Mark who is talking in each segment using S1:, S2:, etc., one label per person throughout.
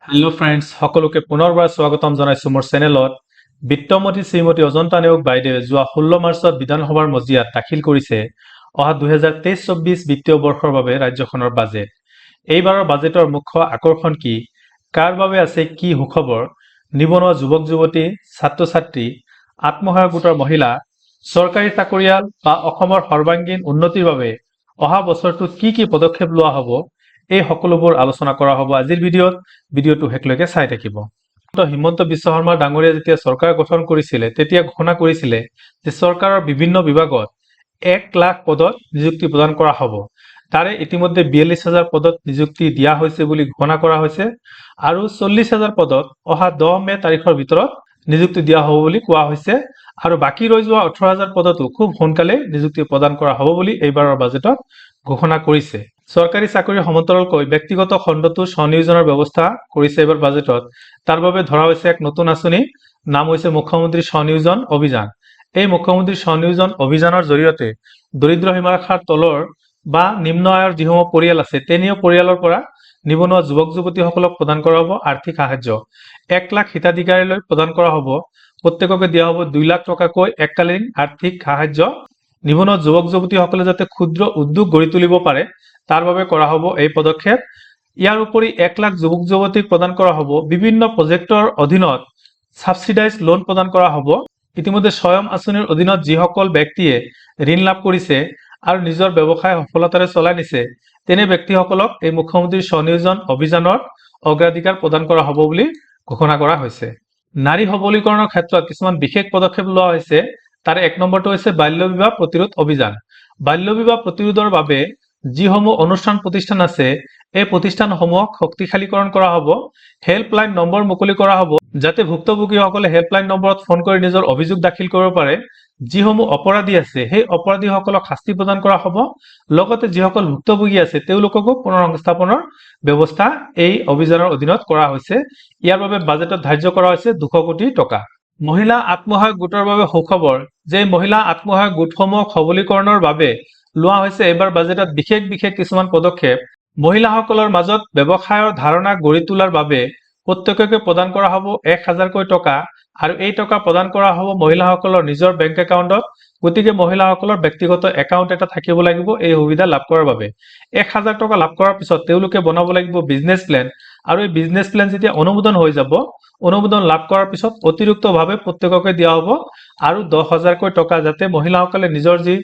S1: Hello' friends, সকলোকে পুনৰবাৰ স্বাগতম জনাইছোঁ মোৰ চেনেলত। বিত্তমন্ত্ৰী শ্ৰীমতী অজন্তা নেওগ বাইদেৱে যোৱা 16 মাৰ্চত বিধানসভাৰ মজিয়াত দাখিল কৰিছে অহা 2023-24 বিত্তীয় বৰ্ষৰ বাবে ৰাজ্যখনৰ বাজেট। এইবাৰৰ বাজেটৰ মুখ্য আকৰ্ষণ কি, কাৰ বাবে আছে কি সুখবৰ, নিবনুৱা যুৱক যুৱতী, ছাত্ৰ ছাত্ৰী, আত্মসহায়ক গোটৰ মহিলা, চৰকাৰী চাকৰিয়াল বা অসমৰ সৰ্বাংগীন উন্নতিৰ বাবে অহা বছৰটোত কি কি পদক্ষেপ লোৱা হ'ব, এই সকলোবোৰ আলোচনা কৰা হ'ব আজিৰ ভিডিঅ'টো শেষলৈকে চাই থাকিব। হিমন্ত বিশ্ব শৰ্মা ডাঙৰীয়া যেতিয়া চৰকাৰ গঠন কৰিছিলে তেতিয়া ঘোষণা কৰিছিলে যে চৰকাৰৰ বিভিন্ন বিভাগত 1 লাখ পদত নিযুক্তি প্ৰদান কৰা হ'ব। তাৰে ইতিমধ্যে 42,000 পদত নিযুক্তি দিয়া হৈছে বুলি ঘোষণা কৰা হৈছে আৰু 40,000 পদত অহা 10 মে তাৰিখৰ ভিতৰত নিযুক্তি দিয়া হ'ব বুলি কোৱা হৈছে আৰু বাকী ৰৈ যোৱা 18,000 পদতো খুব সোনকালে নিযুক্তি প্ৰদান কৰা হ'ব বুলি এইবাৰৰ বাজেটত ঘোষণা কৰিছে। চৰকাৰী চাকৰিৰ সমান্তৰালকৈ ব্যক্তিগত খণ্ডতো স্বনিয়োজনৰ ব্যৱস্থা কৰিছে এইবাৰ বাজেটত। তাৰ বাবে ধৰা হৈছে এক নতুন আঁচনি, নাম হৈছে মুখ্যমন্ত্ৰী স্বনিয়োজন অভিযান। এই মুখ্যমন্ত্ৰী স্বনিয়োজন অভিযানৰ জৰিয়তে দৰিদ্ৰ সীমাৰেখাৰ তলৰ বা নিম্ন আয়ৰ যিসমূহ পৰিয়াল আছে তেনে পৰিয়ালৰ পৰা নিবনুৱা যুৱক যুৱতীসকলক প্ৰদান কৰা হ'ব আৰ্থিক সাহায্য। 1 লাখ হিতাধিকাৰীলৈ প্ৰদান কৰা হ'ব। প্ৰত্যেককে দিয়া হ'ব 2 লাখ টকাকৈ এককালীন আৰ্থিক সাহায্য। নিবনুৱা যুৱক যুৱতীসকলে যাতে ক্ষুদ্ৰ উদ্যোগ গঢ়ি তুলিব পাৰে তাৰ বাবে কৰা হ'ব এই পদক্ষেপ। ইয়াৰ উপৰি 1 লাখ যুৱক যুৱতীক প্ৰদান কৰা হ'ব বিভিন্ন প্ৰজেক্টৰ অধীনত ছাবচিডাইজ লোন প্ৰদান কৰা হ'ব। ইতিমধ্যে স্বয়ং আঁচনিৰ অধীনত যিসকল ব্যক্তিয়ে ঋণ লাভ কৰিছে আৰু নিজৰ ব্যৱসায় সফলতাৰে চলাই নিছে তেনে ব্যক্তিসকলক এই মুখ্যমন্ত্ৰী স্বনিয়োজন অভিযানত অগ্ৰাধিকাৰ প্ৰদান কৰা হ'ব বুলি ঘোষণা কৰা হৈছে। নাৰী সবলীকৰণৰ ক্ষেত্ৰত কিছুমান বিশেষ পদক্ষেপ লোৱা হৈছে। তাৰে 1 নম্বৰটো হৈছে বাল্য বিবাহ প্ৰতিৰোধ অভিযান। বাল্য বিবাহ প্ৰতিৰোধৰ বাবে যিসমূহ অনুষ্ঠান প্ৰতিষ্ঠান আছে এই প্ৰতিষ্ঠানসমূহক শক্তিশালীকৰণ কৰা হ'ব। হেল্পলাইন নম্বৰ মুকলি কৰা হ'ব যাতে ভুক্তভোগীসকলে হেল্পলাইন নম্বৰত ফোন কৰি নিজৰ অভিযোগ দাখিল কৰিব পাৰে। যিসমূহ অপৰাধী আছে সেই অপৰাধীসকলক শাস্তি প্ৰদান কৰা হ'ব। লগতে যিসকল ভুক্তভোগী আছে তেওঁলোককো পুনৰ সংস্থাপনৰ ব্যৱস্থা এই অভিযানৰ অধীনত কৰা হৈছে। ইয়াৰ বাবে বাজেটত ধাৰ্য কৰা হৈছে 200 কোটি টকা। মহিলা আত্মসহায়ক গোটৰ বাবে সুখবৰ যে মহিলা আত্মসহায়ক গোটসমূহক সবলীকৰণৰ বাবে লোৱা হৈছে এইবাৰ বাজেটত বিশেষ কিছুমান পদক্ষেপ। মহিলাসকলৰ মাজত ব্যৱসায়ৰ ধাৰণা গঢ়ি তোলাৰ বাবে প্ৰত্যেককে প্ৰদান কৰা হ'ব 1,000কৈ টকা আৰু এই টকা প্ৰদান কৰা হ'ব মহিলাসকলৰ নিজৰ বেংক একাউণ্টত। গতিকে মহিলাসকলৰ ব্যক্তিগত একাউণ্ট এটা থাকিব লাগিব এই সুবিধা লাভ কৰাৰ বাবে। 1,000 টকা লাভ কৰাৰ পিছত তেওঁলোকে বনাব লাগিব বিজনেছ প্লেন আৰু এই বিজনেছ প্লেন যেতিয়া অনুমোদন হৈ যাব, অনুমোদন লাভ কৰাৰ পিছত অতিৰিক্তভাৱে প্ৰত্যেককে দিয়া হ'ব আৰু 10,000কৈ টকা যাতে মহিলাসকলে নিজৰ যি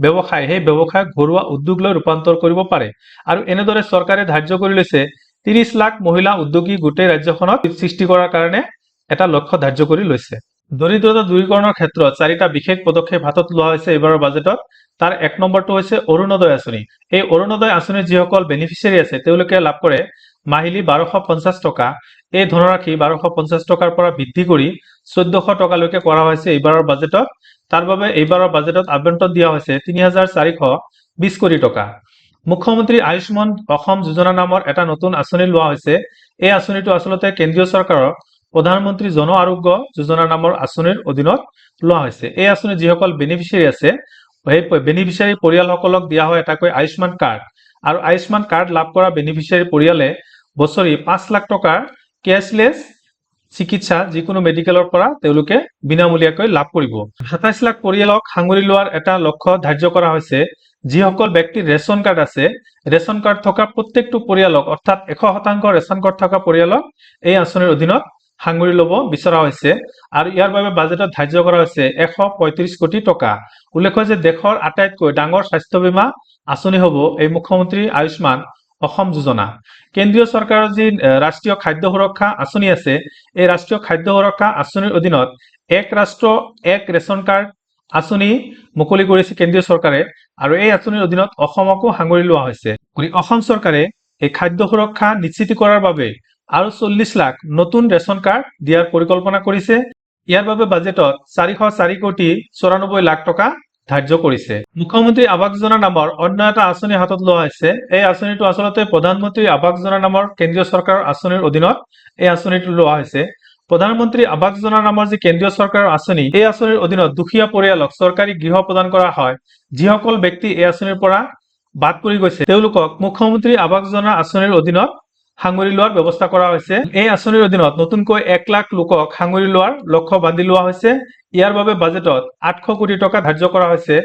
S1: ব্যৱসায় সেই ব্যৱসায়ক ঘৰুৱা উদ্যোগলৈ ৰূপান্তৰ কৰিব পাৰে। আৰু এনেদৰে চৰকাৰে ধাৰ্য কৰি লৈছে 30 লাখ মহিলা উদ্যোগী গোটেই ৰাজ্যখনত সৃষ্টি কৰাৰ কাৰণে এটা লক্ষ্য ধাৰ্য কৰি লৈছে। দৰিদ্ৰতা দূৰীকৰণৰ ক্ষেত্ৰত 4টা বিশেষ পদক্ষেপ হাতত লোৱা হৈছে এইবাৰৰ বাজেটত। তাৰ 1 নম্বৰটো হৈছে অৰুণোদয় আঁচনি। এই অৰুণোদয় আঁচনিৰ যিসকল বেনিফিচিয়াৰী আছে তেওঁলোকে লাভ কৰে মাহিলী 1250 টকা। এই ধনৰাশি 1250 টকাৰ পৰা বৃদ্ধি কৰি 1400 টকালৈকে কৰা হৈছে এইবাৰৰ বাজেটত। তাৰ বাবে এইবাৰৰ বাজেটত আবণ্টন দিয়া হৈছে 3,420 কোটি টকা। মুখ্যমন্ত্ৰী আয়ুষ্মান অসম যোজনা নামৰ এটা নতুন আঁচনি লোৱা হৈছে। এই আঁচনিটো আচলতে কেন্দ্ৰীয় চৰকাৰৰ প্ৰধানমন্ত্ৰী জন আৰোগ্য যোজনা নামৰ আঁচনিৰ অধীনত লোৱা হৈছে। এই আঁচনিৰ যিসকল বেনিফিচিয়াৰী আছে সেই বেনিফিচিয়াৰী পৰিয়ালসকলক দিয়া হয় এটাকৈ আয়ুষ্মান কাৰ্ড আৰু আয়ুষ্মান কাৰ্ড লাভ কৰা বেনিফিচিয়াৰী পৰিয়ালে বছৰি 5 লাখ টকাৰ কেছলেছ চিকিৎসা যিকোনো মেডিকেলৰ পৰা তেওঁলোকে বিনামূলীয়াকৈ লাভ কৰিব। 27 লাখ পৰিয়ালক সাঙুৰি লোৱাৰ এটা লক্ষ্য ধাৰ্য কৰা হৈছে। যিসকল ব্যক্তিৰ ৰেচন কাৰ্ড আছে, ৰেচন কাৰ্ড থকা প্ৰত্যেকটো পৰিয়ালক অৰ্থাৎ 100% ৰেচন কাৰ্ড থকা পৰিয়ালক এই আঁচনিৰ অধীনত সাঙুৰি ল'ব বিচৰা হৈছে আৰু ইয়াৰ বাবে বাজেটত ধাৰ্য কৰা হৈছে 135 কোটি টকা। উল্লেখ্য যে দেশৰ আটাইতকৈ ডাঙৰ স্বাস্থ্য বীমা আঁচনি হ'ব এই মুখ্যমন্ত্ৰী আয়ুষ্মান অসম যোজনা। কেন্দ্ৰীয় চৰকাৰৰ যি ৰাষ্ট্ৰীয় খাদ্য সুৰক্ষা আঁচনি আছে এই ৰাষ্ট্ৰীয় খাদ্য সুৰক্ষা আঁচনিৰ অধীনত এক ৰাষ্ট্ৰ এক ৰেচন কাৰ্ড আঁচনি মুকলি কৰিছে কেন্দ্ৰীয় চৰকাৰে আৰু এই আঁচনিৰ অধীনত অসমকো সাঙুৰি লোৱা হৈছে। অসম চৰকাৰে এই খাদ্য সুৰক্ষা নিশ্চিত কৰাৰ বাবে আৰু 40 লাখ নতুন ৰেচন কাৰ্ড দিয়াৰ পৰিকল্পনা কৰিছে। ইয়াৰ বাবে বাজেটত 404 কোটি 94 লাখ টকা ধাৰ্য কৰিছে। মুখ্যমন্ত্ৰী আৱাস যোজনা নামৰ অন্য এটা আঁচনি হাতত লোৱা হৈছে। এই আঁচনিটো আচলতে প্ৰধানমন্ত্ৰী আৱাস যোজনা নামৰ কেন্দ্ৰীয় চৰকাৰৰ আঁচনিৰ অধীনত এই আঁচনিটো লোৱা হৈছে। প্ৰধানমন্ত্ৰী আৱাস যোজনা নামৰ যি কেন্দ্ৰীয় চৰকাৰৰ আঁচনি এই আঁচনিৰ অধীনত দুখীয়া পৰিয়ালক চৰকাৰী গৃহ প্ৰদান কৰা হয়। যিসকল ব্যক্তি এই আঁচনিৰ পৰা বাদ পৰি গৈছে তেওঁলোকক মুখ্যমন্ত্ৰী আৱাস যোজনা আঁচনিৰ অধীনত সাঙুৰি লোৱাৰ ব্যৱস্থা কৰা হৈছে। এই আঁচনিৰ অধীনত নতুনকৈ 1 লাখ লোকক সাঙুৰি লোৱাৰ লক্ষ্য বান্ধি লোৱা হৈছে। ইয়াৰ বাবে বাজেটত 800 কোটি টকা ধাৰ্য কৰা হৈছে।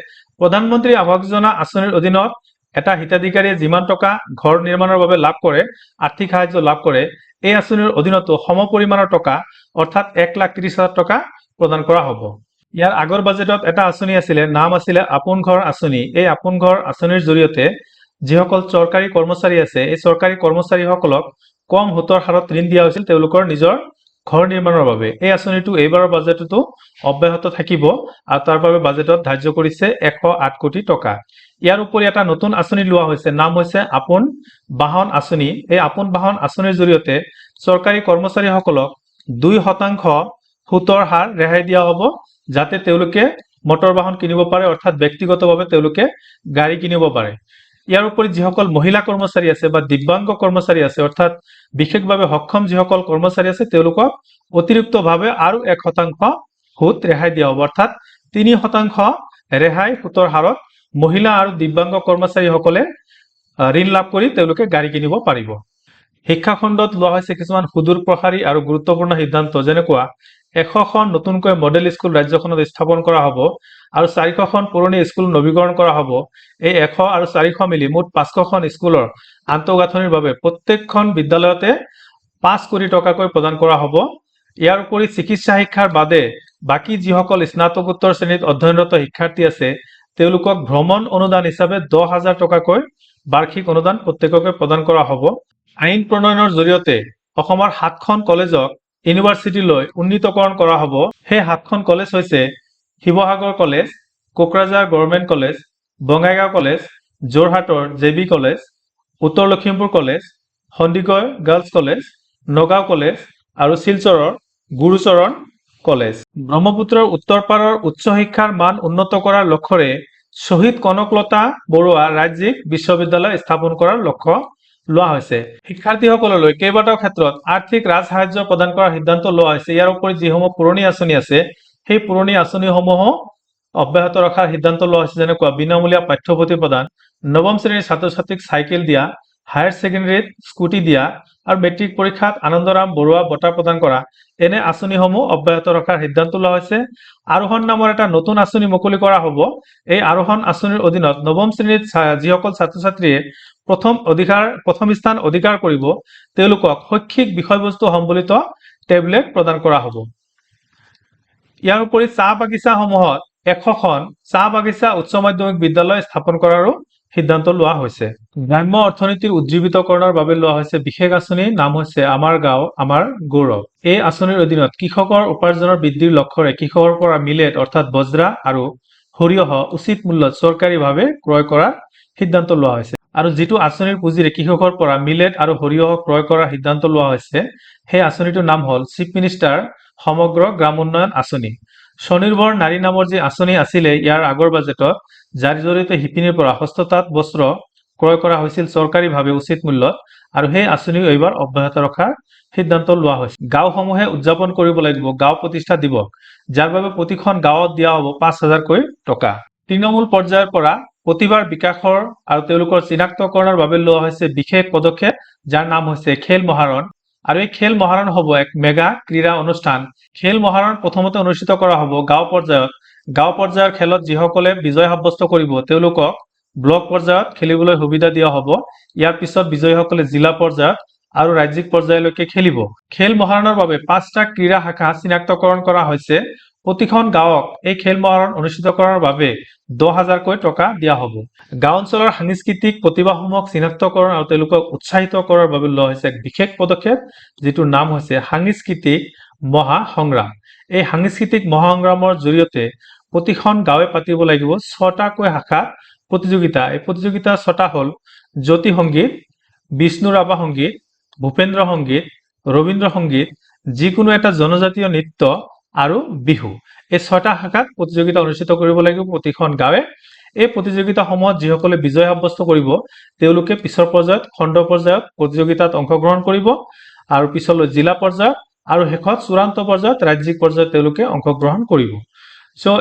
S1: প্ৰধানমন্ত্ৰী আৱাস যোজনা আঁচনিৰ অধীনত এটা হিতাধিকাৰীয়ে যিমান টকা ঘৰ নিৰ্মাণৰ বাবে লাভ কৰে, আৰ্থিক সাহায্য লাভ কৰে, এই আঁচনিৰ অধীনতো সমপৰিমাণৰ টকা অৰ্থাৎ 1,30,000 টকা প্ৰদান কৰা হ'ব। ইয়াৰ আগৰ বাজেটত এটা আঁচনি আছিলে, নাম আছিলে আপোন ঘৰ আঁচনি। এই আপোন ঘৰ আঁচনিৰ জৰিয়তে যিসকল চৰকাৰী কৰ্মচাৰী আছে, এই চৰকাৰী কৰ্মচাৰীসকলক কম সুতৰ হাৰত ঋণ দিয়া হৈছিল তেওঁলোকৰ নিজৰ ঘৰ নিৰ্মাণৰ বাবে। এই আঁচনিটো এইবাৰৰ বাজেটতো অব্যাহত থাকিব আৰু তাৰ বাবে বাজেটত ধাৰ্য কৰিছে 108 কোটি টকা। ইয়াৰ উপৰি এটা নতুন আঁচনি লোৱা হৈছে, নাম হৈছে আপোন বাহন আঁচনি। এই আপোন বাহন আঁচনিৰ জৰিয়তে চৰকাৰী কৰ্মচাৰীসকলক 2% সুতৰ হাৰ ৰেহাই দিয়া হ'ব, যাতে তেওঁলোকে মটৰ বাহন কিনিব পাৰে, অৰ্থাৎ ব্যক্তিগতভাৱে তেওঁলোকে গাড়ী কিনিব পাৰে। ইয়াৰ উপৰি যিসকল মহিলা কৰ্মচাৰী আছে বা দিব্যাংগ কৰ্মচাৰী আছে, অৰ্থাৎ বিশেষভাৱে সক্ষম যিসকল কৰ্মচাৰী আছে, তেওঁলোকক অতিৰিক্তভাৱে আৰু 1% সুত ৰেহাই দিয়া হ'ব, অৰ্থাৎ 3% ৰেহাই সুতৰ হাৰত মহিলা আৰু দিব্যাংগ কৰ্মচাৰীসকলে ঋণ লাভ কৰি তেওঁলোকে গাড়ী কিনিব পাৰিব। শিক্ষা খণ্ডত লোৱা হৈছে কিছুমান সুদূৰ প্ৰসাৰী আৰু গুৰুত্বপূৰ্ণ সিদ্ধান্ত, যেনেকুৱা 100খন নতুনকৈ মডেল স্কুল ৰাজ্যখনত স্থাপন কৰা হ'ব আৰু 400খন পুৰণি স্কুল নৱীকৰণ কৰা হ'ব। এই 100 আৰু 400 মিলি মুঠ 500খন স্কুলৰ আন্তঃগাঁথনিৰ বাবে প্ৰত্যেকখন বিদ্যালয়তে 5 কোটি টকাকৈ প্ৰদান কৰা হ'ব। ইয়াৰ উপৰি চিকিৎসা শিক্ষাৰ বাদে বাকী যিসকল স্নাতকোত্তৰ শ্ৰেণীত অধ্যয়নৰত শিক্ষাৰ্থী আছে, তেওঁলোকক ভ্ৰমণ অনুদান হিচাপে 10,000 টকাকৈ বাৰ্ষিক অনুদান প্ৰত্যেককে প্ৰদান কৰা হ'ব। আইন প্ৰণয়নৰ জৰিয়তে অসমৰ 7খন কলেজক ইউনিভাৰ্চিটিলৈ উন্নীতকৰণ কৰা হ'ব। সেই 7খন কলেজ হৈছে Sivasagar college, Kokrajhar government college, Bongaigaon college, যোৰহাটৰ JB college, Uttar Lakhimpur college, Sandikoi girls college, Nagaon college আৰু শিলচৰৰ গুৰুচৰণ কলেজ। ব্ৰহ্মপুত্ৰৰ উত্তৰ পাৰৰ উচ্চ শিক্ষাৰ মান উন্নত কৰাৰ লক্ষ্যৰে শ্বহীদ কনকলতা বৰুৱা ৰাজ্যিক বিশ্ববিদ্যালয় স্থাপন কৰাৰ লক্ষ্য লোৱা হৈছে। শিক্ষাৰ্থীসকললৈ কেইবাটাও ক্ষেত্ৰত আৰ্থিক ৰাজ সাহায্য প্ৰদান কৰাৰ সিদ্ধান্ত লোৱা হৈছে। ইয়াৰ উপৰি যিসমূহ পুৰণি আঁচনি আছে, সেই পুৰণি আঁচনিসমূহো অব্যাহত ৰখাৰ সিদ্ধান্ত লোৱা হৈছে, যেনেকুৱা বিনামূলীয়া পাঠ্যপুথি প্ৰদান, নৱম শ্ৰেণীৰ ছাত্ৰ ছাত্ৰীক চাইকেল দিয়া, হায়াৰ ছেকেণ্ডেৰীত স্কুটি দিয়া আৰু মেট্ৰিক পৰীক্ষাত আনন্দৰাম বৰুৱা বঁটা প্ৰদান কৰা, এনে আঁচনিসমূহ অব্যাহত ৰখাৰ সিদ্ধান্ত লোৱা হৈছে। আৰোহণ নামৰ এটা নতুন আঁচনি মুকলি কৰা হ'ব। এই আৰোহণ আঁচনিৰ অধীনত নৱম শ্ৰেণীত যিসকল ছাত্ৰ ছাত্ৰীয়ে প্ৰথম স্থান অধিকাৰ কৰিব, তেওঁলোকক শৈক্ষিক বিষয়বস্তু সম্বলিত টেবলেট প্ৰদান কৰা হ'ব। ইয়াৰ উপৰি চাহ বাগিচাসমূহত 100খন চাহ বাগিচা উচ্চ মাধ্যমিক বিদ্যালয় স্থাপন কৰাৰো সিদ্ধান্ত লোৱা হৈছে। গ্ৰাম্য অৰ্থনীতিৰ উজ্জীৱিতকৰণৰ বাবে লোৱা হৈছে বিশেষ আঁচনি, নাম হৈছে আমাৰ গাঁও আমাৰ গৌৰৱ। এই আঁচনিৰ অধীনত কৃষকৰ উপাৰ্জনৰ বৃদ্ধিৰ লক্ষ্যৰে কৃষকৰ পৰা মিলেট অৰ্থাৎ বজ্ৰা আৰু সৰিয়হ উচিত মূল্যত চৰকাৰীভাৱে ক্ৰয় কৰাৰ সিদ্ধান্ত লোৱা হৈছে। আৰু যিটো আঁচনিৰ পুঁজিৰে কৃষকৰ পৰা মিলেট আৰু সৰিয়হ ক্ৰয় কৰাৰ সিদ্ধান্ত লোৱা হৈছে, সেই আঁচনিটোৰ নাম হ'ল চিফ মিনিষ্টাৰ সমগ্ৰ গ্ৰাম উন্নয়ন আঁচনি। স্বনিৰ্ভৰ নাৰী নামৰ যি আঁচনি আছিলে ইয়াৰ আগৰ বাজেটত, যাৰ জৰিয়তে শিপিনীৰ পৰা হস্ততাঁত বস্ত্ৰ ক্ৰয় কৰা হৈছিল চৰকাৰীভাৱে উচিত মূল্যত, আৰু সেই আঁচনিও এইবাৰ অব্যাহত ৰখাৰ সিদ্ধান্ত লোৱা হৈছে। গাঁওসমূহে উদযাপন কৰিব লাগিব গাঁও প্ৰতিষ্ঠা দিৱস, যাৰ বাবে প্ৰতিখন গাঁৱত দিয়া হ'ব 5,000কৈ টকা। তৃণমূল পৰ্যায়ৰ পৰা প্ৰতিভাৰ বিকাশৰ আৰু তেওঁলোকৰ চিনাক্তকৰণৰ বাবে লোৱা হৈছে বিশেষ পদক্ষেপ, যাৰ নাম হৈছে খেল মহাৰণ। আৰু এই খেল মহাৰণ হ'ব এক মেগা ক্ৰীড়া অনুষ্ঠান। খেল মহাৰণ প্ৰথমতে অনুষ্ঠিত কৰা হ'ব গাঁও পৰ্যায়ত। গাঁও পৰ্যায়ৰ খেলত যিসকলে বিজয় সাব্যস্ত কৰিব তেওঁলোকক ব্লক পৰ্যায়ত খেলিবলৈ সুবিধা দিয়া হ'ব। ইয়াৰ পিছত বিজয়ীসকলে জিলা পৰ্যায়ত আৰু ৰাজ্যিক পৰ্যায়লৈকে খেলিব। খেল মহাৰণৰ বাবে 5টা ক্ৰীড়া শাখা চিনাক্তকৰণ কৰা হৈছে। প্ৰতিখন গাঁৱক এই খেল মহাৰণ অনুষ্ঠিত কৰাৰ বাবে 10,000কৈ টকা দিয়া হ'ব। গাঁও অঞ্চলৰ সাংস্কৃতিক প্ৰতিভাসমূহক চিনাক্তকৰণ আৰু তেওঁলোকক উৎসাহিত কৰাৰ বাবে লোৱা হৈছে এক বিশেষ পদক্ষেপ, যিটোৰ নাম হৈছে সাংস্কৃতিক মহাসংগ্ৰাম। এই সাংস্কৃতিক মহাসংগ্ৰামৰ জৰিয়তে প্ৰতিখন গাঁৱে পাতিব লাগিব 6টাকৈ শাখাত প্ৰতিযোগিতা। এই প্ৰতিযোগিতা 6টা হ'ল জ্যোতি সংগীত, বিষ্ণু ৰাভা সংগীত, ভূপেন্দ্ৰ সংগীত, ৰবীন্দ্ৰ সংগীত, যিকোনো এটা জনজাতীয় নৃত্য আৰু বিহু। এই 6টা শাখাত প্ৰতিযোগিতা অনুষ্ঠিত কৰিব লাগিব প্ৰতিখন গাঁৱে। এই প্ৰতিযোগিতাসমূহত যিসকলে বিজয় সাব্যস্ত কৰিব তেওঁলোকে পিছৰ পৰ্যায়ত খণ্ড পৰ্যায়ত প্ৰতিযোগিতাত অংশগ্ৰহণ কৰিব আৰু পিছলৈ জিলা পৰ্যায়ত আৰু শেষত চূড়ান্ত পৰ্যায়ত ৰাজ্যিক পৰ্যায়ত তেওঁলোকে অংশগ্ৰহণ কৰিব।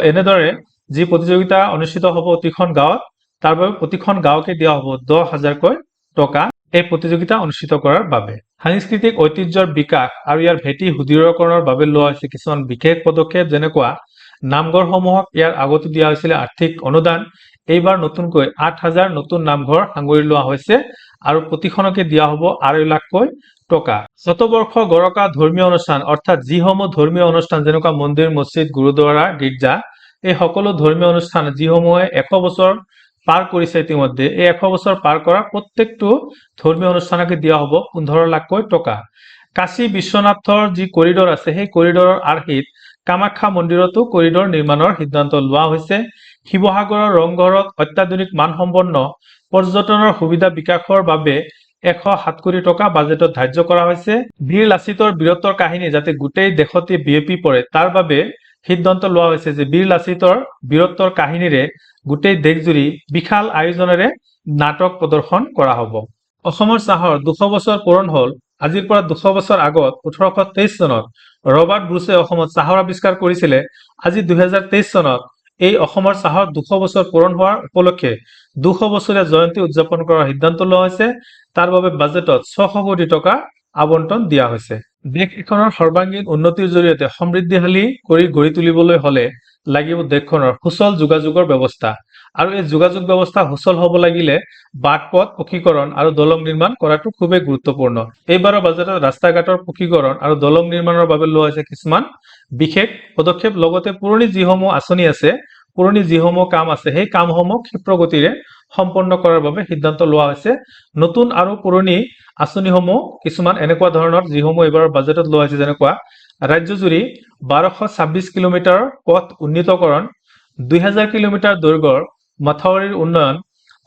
S1: এনেদৰে যি প্ৰতিযোগিতা অনুষ্ঠিত হ'ব প্ৰতিখন গাঁৱত, তাৰ বাবে প্ৰতিখন গাঁৱকে দিয়া হ'ব 10,000কৈ টকা। এই প্ৰতিযোগিতা অনুষ্ঠিত কৰাৰ বাবে সাংস্কৃতিক ঐতিহ্যৰ বিকাশ আৰু ইয়াৰ ভেটি সুদৃঢ়কৰণৰ বাবে লোৱা হৈছে কিছুমান বিশেষ পদক্ষেপ যেনেকুৱা নামঘৰসমূহক ইয়াৰ আগতে দিয়া হৈছিল আৰ্থিক অনুদান এইবাৰ নতুনকৈ ৮,০০০ নতুন নামঘৰ সাঙুৰি লোৱা হৈছে আৰু প্ৰতিখনকে দিয়া হ'ব ২.৫ লাখকৈ টকা শতবৰ্ষ গৰকা ধৰ্মীয় অনুষ্ঠান অৰ্থাৎ যিসমূহ ধৰ্মীয় অনুষ্ঠান যেনেকুৱা মন্দিৰ মছজিদ গুৰুদ্বাৰা গীৰ্জা এই সকলো ধৰ্মীয় অনুষ্ঠান যিসমূহে ১০০ বছৰ পাৰ কৰিছে ইতিমধ্যে এই ১০০ বছৰ পাৰ কৰা প্ৰত্যেকটো ধৰ্মীয় অনুষ্ঠানকে দিয়া হ'ব ১৫ লাখকৈ টকা কাশী বিশ্বনাথৰ যি কৰিডৰ আছে সেই কৰিডৰৰ আৰ্হিত কামাখ্যা মন্দিৰতো কৰিডৰ নিৰ্মাণৰ সিদ্ধান্ত লোৱা হৈছে শিৱসাগৰৰ ৰংঘৰত অত্যাধুনিক মানসম্পন্ন পৰ্যটনৰ সুবিধা বিকাশৰ বাবে ১০৭ কোটি টকা বাজেটত ধাৰ্য কৰা হৈছে বীৰ লাচিতৰ বীৰত্বৰ কাহিনী যাতে গোটেই দেশতে বিয়পি পৰে তাৰ বাবে সিদ্ধান্ত লোৱা হৈছে যে বীৰ লাচিতৰ বীৰত্বৰ কাহিনীৰে গোটেই দেশজুৰি বিশাল আয়োজনেৰে নাটক প্ৰদৰ্শন কৰা হ'ব অসমৰ চাহৰ ২০০ বছৰ পূৰণ হ'ল আজিৰ পৰা ২০০ বছৰ আগত ১৮২৩ চনত ৰবাৰ্ট ব্ৰুছে অসমত চাহৰ আৱিষ্কাৰ কৰিছিলে আজি ২০২৩ চনত এই অসমৰ চাহৰ ২০০ বছৰ পূৰণ হোৱাৰ উপলক্ষে ২০০ বছৰীয়া জয়ন্তী উদযাপন কৰাৰ সিদ্ধান্ত লোৱা হৈছে তাৰ বাবে বাজেটত ৬০০ কোটি টকা আবণ্টন দিয়া হৈছে দেশ এখনৰ সৰ্বাংগীন উন্নতিৰ জৰিয়তে সমৃদ্ধিশালী কৰি গঢ়ি তুলিবলৈ হলে লাগিব দেশখনৰ সুচল যোগাযোগৰ ব্যৱস্থা আৰু এই যোগাযোগ ব্যৱস্থা সুচল হ'ব লাগিলে বাটপথ পকীকৰণ আৰু দলং নিৰ্মাণ কৰাটো খুবেই গুৰুত্বপূৰ্ণ এইবাৰৰ বাজেটত ৰাস্তা ঘাটৰ পকীকৰণ আৰু দলং নিৰ্মাণৰ বাবে লোৱা হৈছে কিছুমান বিশেষ পদক্ষেপ লগতে পুৰণি যিসমূহ আঁচনি আছে পুৰণি যিসমূহ কাম আছে সেই কামসমূহ ক্ষিপ্ৰ গতিৰে সম্পন্ন কৰাৰ বাবে সিদ্ধান্ত লোৱা হৈছে নতুন আৰু পুৰণি আঁচনিসমূহ কিছুমান এনেকুৱা ধৰণৰ যিসমূহ এইবাৰৰ বাজেটত লোৱা হৈছে যেনেকুৱা ৰাজ্যজুৰি ১২২৬ কিলোমিটাৰৰ পথ উন্নীতকৰণ ২০০০ কিলোমিটাৰ দৈৰ্ঘ্যৰ মাথাউৰিৰ উন্নয়ন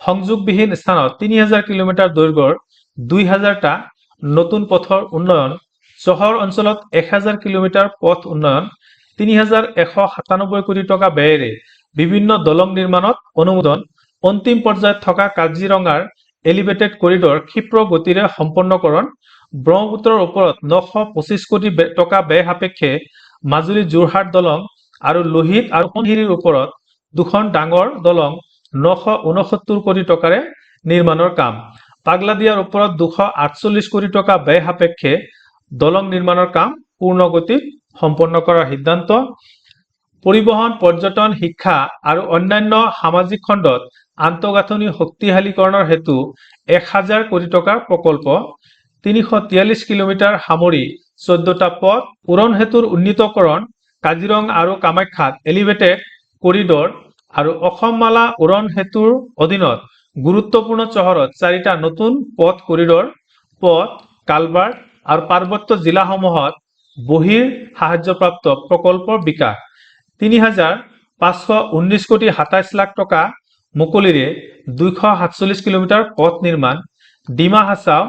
S1: সংযোগবিহীন স্থানত ৩০০০ কিলোমিটাৰ দৈৰ্ঘ্যৰ ২০০০টা নতুন পথৰ উন্নয়ন চহৰ অঞ্চলত ১০০০ কিলোমিটাৰ পথ উন্নয়ন ৩,১৯৭ কোটি টকা ব্যয়েৰে বিভিন্ন দলং নিৰ্মাণত অনুমোদন অন্তিম পৰ্যায়ত থকা কাজিৰঙাৰ এলিভেটেড কৰিডৰ ক্ষিপ্ৰ গতিৰে সম্পন্নকৰণ ব্ৰহ্মপুত্ৰৰ ওপৰত ৯২৫ কোটি টকা ব্যয় সাপেক্ষে মাজুলী যোৰহাট দলং আৰু লোহিত আৰু সোণহিৰিৰ ওপৰত দুখন ডাঙৰ দলং ৯৬৯ কোটি টকাৰে নিৰ্মাণৰ কাম পাগলাদিয়াৰ ওপৰত ২৪৮ কোটি টকা ব্যয় সাপেক্ষে দলং নিৰ্মাণৰ কাম পূৰ্ণ গতিত সম্পন্ন কৰাৰ সিদ্ধান্ত পৰিবহন পৰ্যটন শিক্ষা আৰু অন্যান্য সামাজিক খণ্ডত আন্তঃগাঁথনি শক্তিশালীকৰণৰ হেতু ১,০০০ কোটি টকাৰ প্ৰকল্প ৩৪৩ কিলোমিটাৰ সামৰি ১৪টা পথ উৰণ সেতুৰ উন্নীতকৰণ কাজিৰঙা আৰু কামাখ্যাত এলিভেটেড কৰিডৰ আৰু অসমমালা উৰণ সেতুৰ অধীনত গুৰুত্বপূৰ্ণ চহৰত ৪টা নতুন পথ কৰিডৰ পথ কালভাৰ্ট আৰু পাৰ্বত্য জিলাসমূহত বহিৰ সাহায্যপ্ৰাপ্ত প্ৰকল্পৰ বিকাশ ৩,৫১৯ কোটি ২৭ লাখ টকা মুকলিৰে ২৪৭ কিলোমিটাৰ পথ নিৰ্মাণ ডিমা হাছাও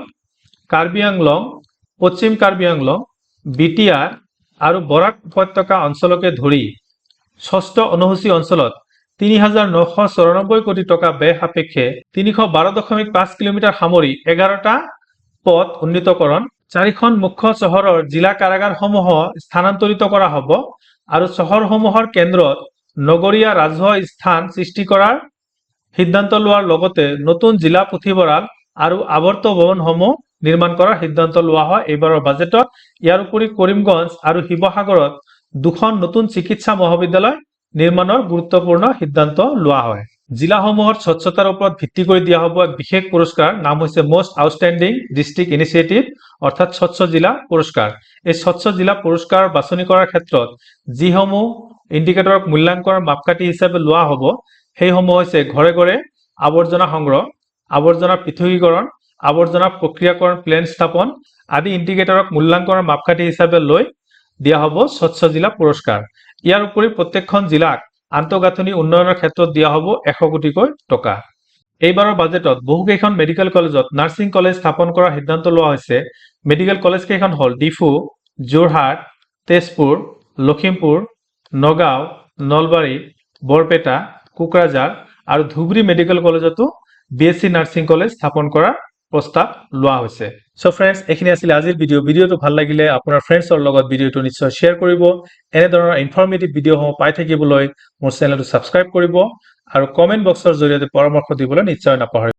S1: কাৰ্বি আংলং পশ্চিম কাৰ্বি আংলং বিটিআৰ আৰু বৰাক উপত্যকা অঞ্চলকে ধৰি ষষ্ঠ অনুসূচী অঞ্চলত ৩,৯৯৪ কোটি টকা ব্যয় সাপেক্ষে ৩১২.৫ কিলোমিটাৰ সামৰি ১১টা পথ উন্নীতকৰণ ৪খন মুখ্য চহৰৰ জিলা কাৰাগাৰসমূহ স্থানান্তৰিত কৰা হ'ব আৰু চহৰসমূহৰ কেন্দ্ৰত নগৰীয়া ৰাজহুৱা স্থান সৃষ্টি কৰাৰ সিদ্ধান্ত লোৱাৰ লগতে নতুন জিলা পুথিভঁৰাল আৰু আৱৰ্ত ভৱনসমূহ নিৰ্মাণ কৰাৰ সিদ্ধান্ত লোৱা হয় এইবাৰৰ বাজেটত ইয়াৰ উপৰি কৰিমগঞ্জ আৰু শিৱসাগৰত দুখন নতুন চিকিৎসা মহাবিদ্যালয় নিৰ্মাণৰ গুৰুত্বপূৰ্ণ সিদ্ধান্ত লোৱা হয় জিলাসমূহৰ স্বচ্ছতাৰ ওপৰত ভিত্তি কৰি দিয়া হ'ব এক বিশেষ পুৰস্কাৰ নাম হৈছে মোষ্ট আউটষ্টেণ্ডিং ডিষ্ট্ৰিক্ট ইনিচিয়েটিভ অৰ্থাৎ স্বচ্ছ জিলা পুৰস্কাৰ এই স্বচ্ছ জিলা পুৰস্কাৰ বাছনি কৰাৰ ক্ষেত্ৰত যিসমূহ ইণ্ডিকেটৰক মূল্যাংকনৰ মাপকাঠি হিচাপে লোৱা হ'ব সেইসমূহ হৈছে ঘৰে ঘৰে আৱৰ্জনা সংগ্ৰহ আৱৰ্জনা পৃথকীকৰণ আৱৰ্জনা প্ৰক্ৰিয়াকৰণ প্লেন স্থাপন আদি ইণ্ডিকেটৰক মূল্যাংকনৰ মাপকাঠি হিচাপে লৈ দিয়া হ'ব স্বচ্ছ জিলা পুৰস্কাৰ ইয়াৰ উপৰি প্ৰত্যেকখন জিলাক আন্তঃগাঁথনি উন্নয়নৰ ক্ষেত্ৰত দিয়া হ'ব ১০০ কোটিকৈ টকা এইবাৰৰ বাজেটত বহুকেইখন মেডিকেল কলেজত নাৰ্ছিং কলেজ স্থাপন কৰাৰ সিদ্ধান্ত লোৱা হৈছে মেডিকেল কলেজ কেইখন হ'ল ডিফু যোৰহাট তেজপুৰ লখিমপুৰ নগাঁও নলবাৰী বৰপেটা কোকৰাঝাৰ আৰু ধুবুৰী মেডিকেল কলেজতো বিএছচি নাৰ্ছিং কলেজ স্থাপন কৰাৰ প্ৰস্তাৱ লোৱা হৈছে সো ফ্ৰেন্ডছ এইখিনি আছিল আজিৰ ভিডিঅ'টো ভাল লাগিলে আপোনাৰ ফ্ৰেন্ডছৰ লগত ভিডিঅ'টো নিশ্চয় শ্বেয়াৰ কৰিব এনে ধৰণৰ ইনফৰমেটিভ ভিডিঅ'সমূহ পাই থাকিবলৈ মোৰ চেনেলটো সাবস্ক্ৰাইব কৰিব আৰু কমেন্ট বক্সৰ জৰিয়তে পৰামৰ্শ দিবলৈ নিশ্চয় নাপাহৰিব